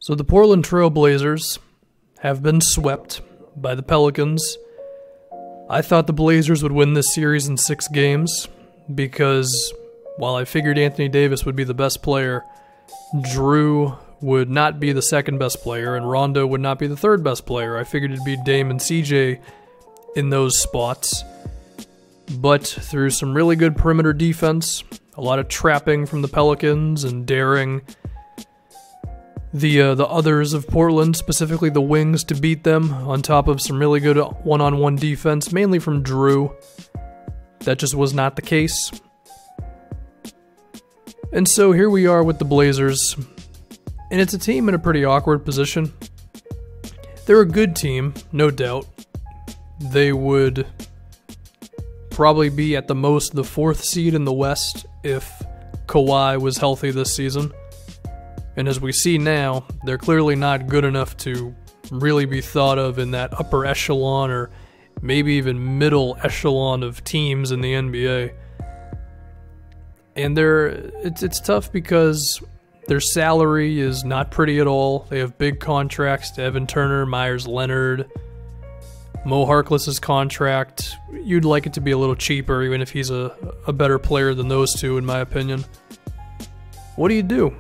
So the Portland Trailblazers have been swept by the Pelicans. I thought the Blazers would win this series in 6 games because while I figured Anthony Davis would be the best player, Drew would not be the second best player and Rondo would not be the third best player. I figured it'd be Dame and CJ in those spots. But through some really good perimeter defense, a lot of trapping from the Pelicans and daring the others of Portland, specifically the wings, to beat them, on top of some really good one-on-one defense, mainly from Drew. That just was not the case. And so here we are with the Blazers, and it's a team in a pretty awkward position. They're a good team, no doubt. They would probably be at the most the 4th seed in the West if Kawhi was healthy this season. And as we see now, they're clearly not good enough to really be thought of in that upper echelon or maybe even middle echelon of teams in the NBA. And it's tough because their salary is not pretty at all. They have big contracts to Evan Turner, Myers Leonard, Mo Harkless's contract. You'd like it to be a little cheaper, even if he's a better player than those two, in my opinion. What do you do?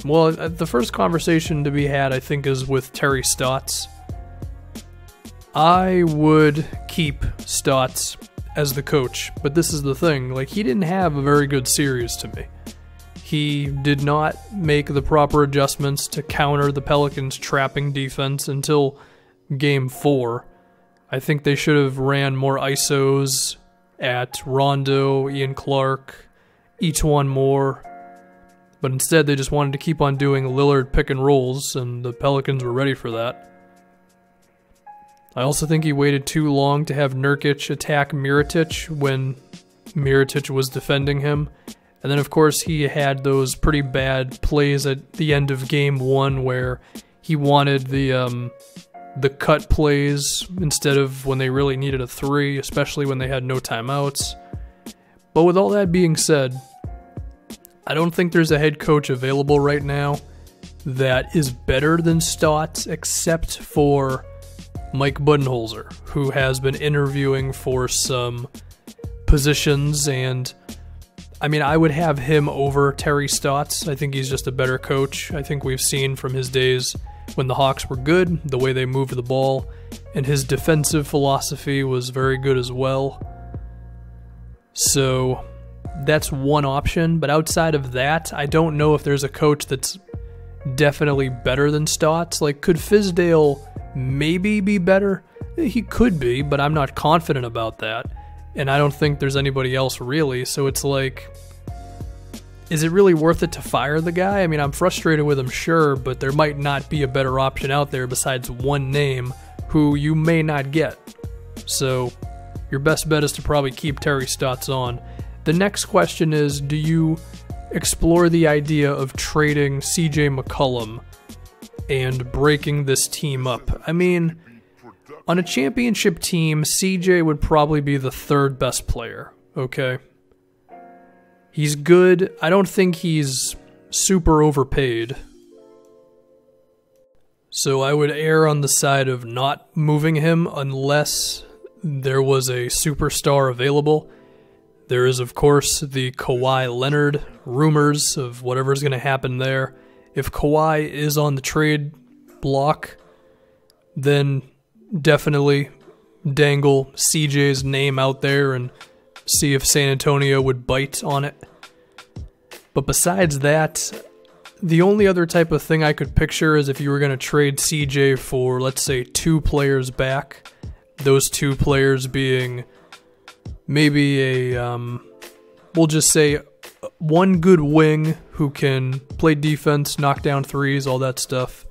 Well, the first conversation to be had, I think, is with Terry Stotts. I would keep Stotts as the coach, but this is the thing. Like, he didn't have a very good series to me. He did not make the proper adjustments to counter the Pelicans' trapping defense until Game 4. I think they should have ran more ISOs at Rondo, Ian Clark, each one more. But instead, they just wanted to keep on doing Lillard pick and rolls, and the Pelicans were ready for that. I also think he waited too long to have Nurkic attack Mirotic when Mirotic was defending him. And then, of course, he had those pretty bad plays at the end of Game 1 where he wanted the cut plays instead of when they really needed a 3, especially when they had no timeouts. But with all that being said, I don't think there's a head coach available right now that is better than Stotts, except for Mike Budenholzer, who has been interviewing for some positions, and I mean, I would have him over Terry Stotts. I think he's just a better coach. I think we've seen from his days when the Hawks were good, the way they moved the ball, and his defensive philosophy was very good as well. So that's one option, but outside of that, I don't know if there's a coach that's definitely better than Stotts. Like, could Fizdale maybe be better? He could be, but I'm not confident about that. And I don't think there's anybody else really, so it's like, is it really worth it to fire the guy? I mean, I'm frustrated with him, sure, but there might not be a better option out there besides one name who you may not get. So your best bet is to probably keep Terry Stotts on. The next question is, do you explore the idea of trading CJ McCollum and breaking this team up? I mean, on a championship team, CJ would probably be the 3rd best player, okay? He's good. I don't think he's super overpaid. So I would err on the side of not moving him unless there was a superstar available. There is, of course, the Kawhi Leonard rumors of whatever's going to happen there. If Kawhi is on the trade block, then definitely dangle CJ's name out there and see if San Antonio would bite on it. But besides that, the only other type of thing I could picture is if you were going to trade CJ for, let's say, 2 players back. Those 2 players being maybe we'll just say one good wing who can play defense, knock down threes, all that stuff,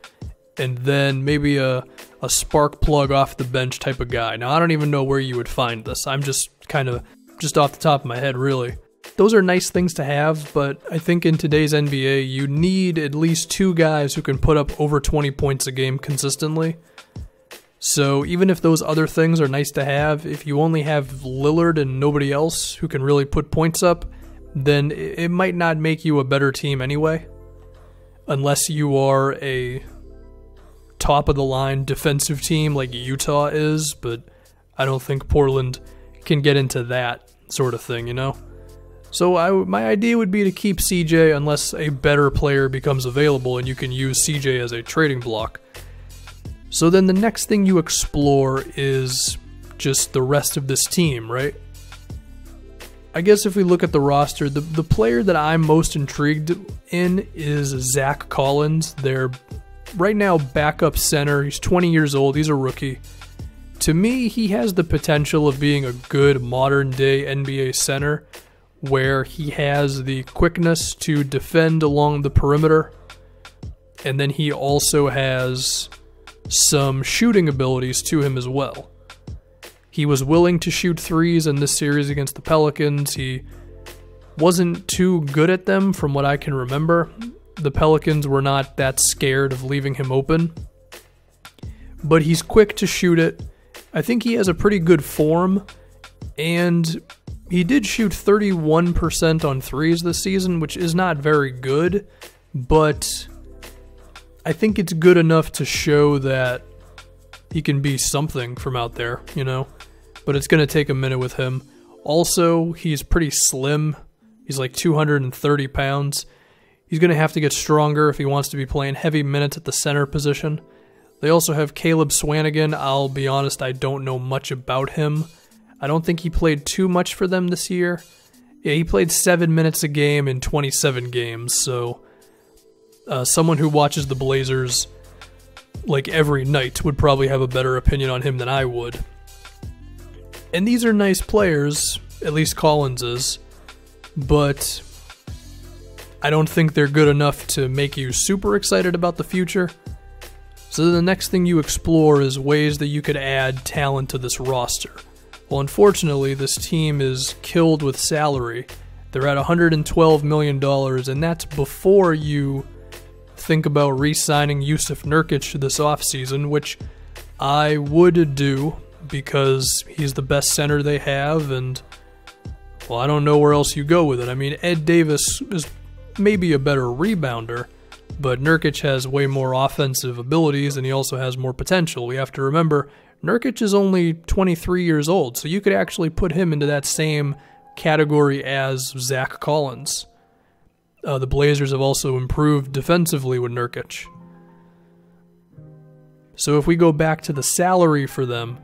and then maybe a spark plug off the bench type of guy. Now, I don't even know where you would find this. I'm just kind of just off the top of my head, really. Those are nice things to have, but I think in today's NBA, you need at least 2 guys who can put up over 20 points a game consistently. So even if those other things are nice to have, if you only have Lillard and nobody else who can really put points up, then it might not make you a better team anyway. Unless you are a top-of-the-line defensive team like Utah is, but I don't think Portland can get into that sort of thing, you know? So my idea would be to keep CJ unless a better player becomes available and you can use CJ as a trading block. So then the next thing you explore is just the rest of this team, right? I guess if we look at the roster, the player that I'm most intrigued in is Zack Collins. They're right now backup center. He's 20 years old. He's a rookie. To me, he has the potential of being a good modern-day NBA center where he has the quickness to defend along the perimeter, and then he also has some shooting abilities to him as well. He was willing to shoot threes in this series against the Pelicans. He wasn't too good at them from what I can remember. The Pelicans were not that scared of leaving him open, but he's quick to shoot it. I think he has a pretty good form, and he did shoot 31% on threes this season, which is not very good, but I think it's good enough to show that he can be something from out there, you know? But it's going to take a minute with him. Also, he's pretty slim. He's like 230 pounds. He's going to have to get stronger if he wants to be playing heavy minutes at the center position. They also have Caleb Swanigan. I'll be honest, I don't know much about him. I don't think he played too much for them this year. Yeah, he played 7 minutes a game in 27 games, so someone who watches the Blazers like every night would probably have a better opinion on him than I would. And these are nice players, at least Collins is, but I don't think they're good enough to make you super excited about the future. So the next thing you explore is ways that you could add talent to this roster. Well, unfortunately, this team is killed with salary. They're at $112 million, and that's before you think about re-signing Jusuf Nurkic this offseason, which I would do because he's the best center they have, and, well, I don't know where else you go with it. I mean, Ed Davis is maybe a better rebounder, but Nurkic has way more offensive abilities, and he also has more potential. We have to remember, Nurkic is only 23 years old, so you could actually put him into that same category as Zack Collins. The Blazers have also improved defensively with Nurkic. So if we go back to the salary for them,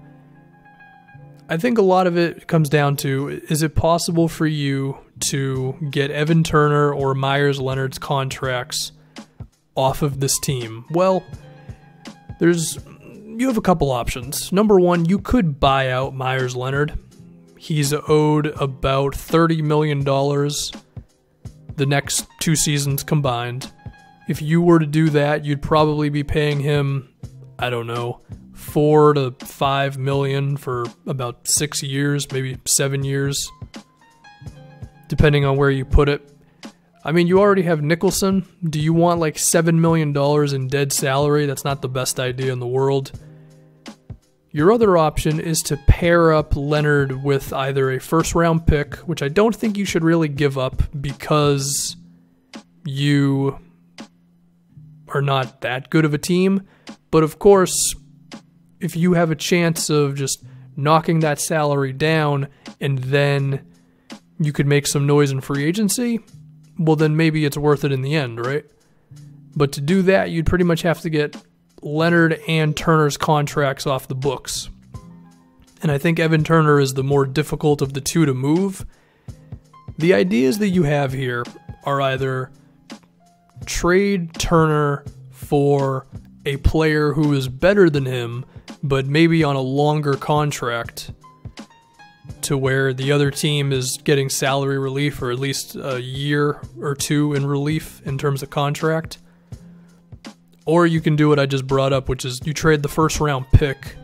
I think a lot of it comes down to, is it possible for you to get Evan Turner or Myers Leonard's contracts off of this team? Well, you have a couple options. Number one, you could buy out Myers Leonard. He's owed about $30 million the next 2 seasons combined. If you were to do that, you'd probably be paying him, I don't know, $4 to $5 million for about 6 years, maybe 7 years, depending on where you put it. I mean, you already have Nicholson. Do you want like $7 million in dead salary? That's not the best idea in the world. Your other option is to pair up Leonard with either a first-round pick, which I don't think you should really give up because you are not that good of a team. But of course, if you have a chance of just knocking that salary down and then you could make some noise in free agency, well then maybe it's worth it in the end, right? But to do that, you'd pretty much have to get Leonard and Turner's contracts off the books. And I think Evan Turner is the more difficult of the two to move. The ideas that you have here are either trade Turner for a player who is better than him, but maybe on a longer contract, to where the other team is getting salary relief, or at least a year or two in relief in terms of contract. Or you can do what I just brought up, which is you trade the first round pick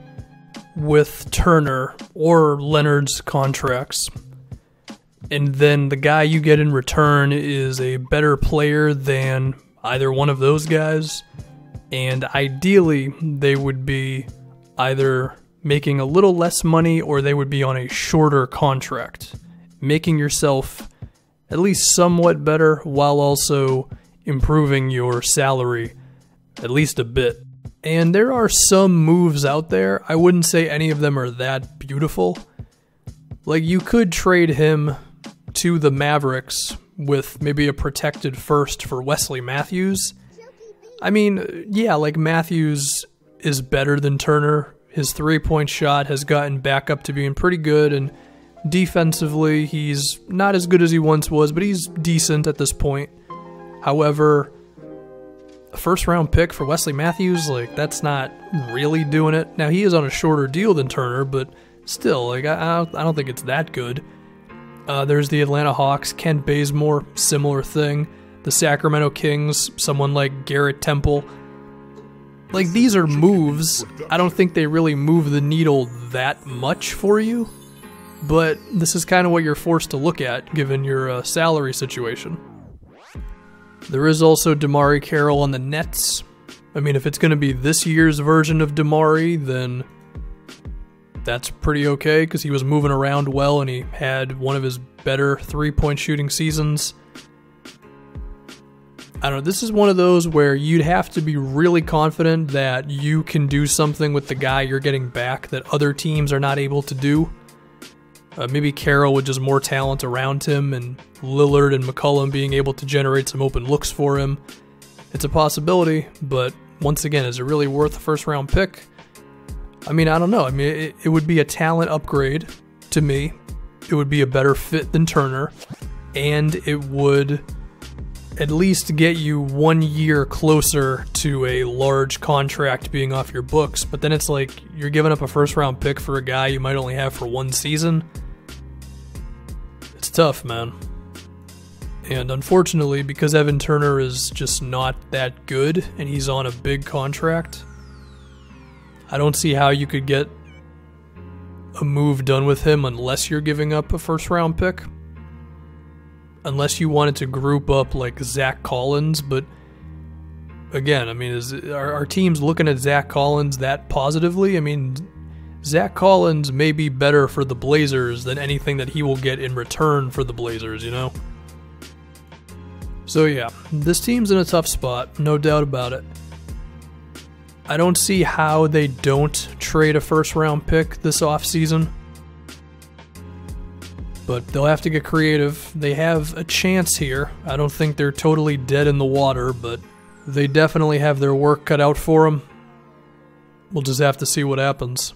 with Turner or Leonard's contracts. And then the guy you get in return is a better player than either one of those guys. And ideally, they would be either making a little less money or they would be on a shorter contract, making yourself at least somewhat better while also improving your salary at least a bit. And there are some moves out there. I wouldn't say any of them are that beautiful. Like, you could trade him to the Mavericks with maybe a protected first for Wesley Matthews. I mean, yeah, like, Matthews is better than Turner. His three-point shot has gotten back up to being pretty good, and defensively, he's not as good as he once was, but he's decent at this point. However, a first-round pick for Wesley Matthews, like, that's not really doing it. Now, he is on a shorter deal than Turner, but still, like, I don't think it's that good. There's the Atlanta Hawks, Kent Bazemore, similar thing. The Sacramento Kings, someone like Garrett Temple. Like, these are moves. I don't think they really move the needle that much for you, but this is kind of what you're forced to look at, given your salary situation. There is also Damari Carroll on the Nets. I mean, if it's going to be this year's version of Damari, then that's pretty okay, because he was moving around well and he had one of his better three-point shooting seasons. I don't know, this is one of those where you'd have to be really confident that you can do something with the guy you're getting back that other teams are not able to do. Maybe Carroll with just more talent around him, and Lillard and McCollum being able to generate some open looks for him. It's a possibility, but once again, is it really worth a first-round pick? I mean, I don't know. I mean, it would be a talent upgrade to me. It would be a better fit than Turner, and it would at least get you 1 year closer to a large contract being off your books. But then it's like you're giving up a first-round pick for a guy you might only have for one season. It's tough, man. And unfortunately, because Evan Turner is just not that good and he's on a big contract, I don't see how you could get a move done with him unless you're giving up a first-round pick. Unless you wanted to group up like Zack Collins, but again, I mean, are teams looking at Zack Collins that positively? I mean, Zack Collins may be better for the Blazers than anything that he will get in return for the Blazers, you know? So yeah, this team's in a tough spot, no doubt about it. I don't see how they don't trade a first-round pick this offseason. But they'll have to get creative. They have a chance here. I don't think they're totally dead in the water, but they definitely have their work cut out for them. We'll just have to see what happens.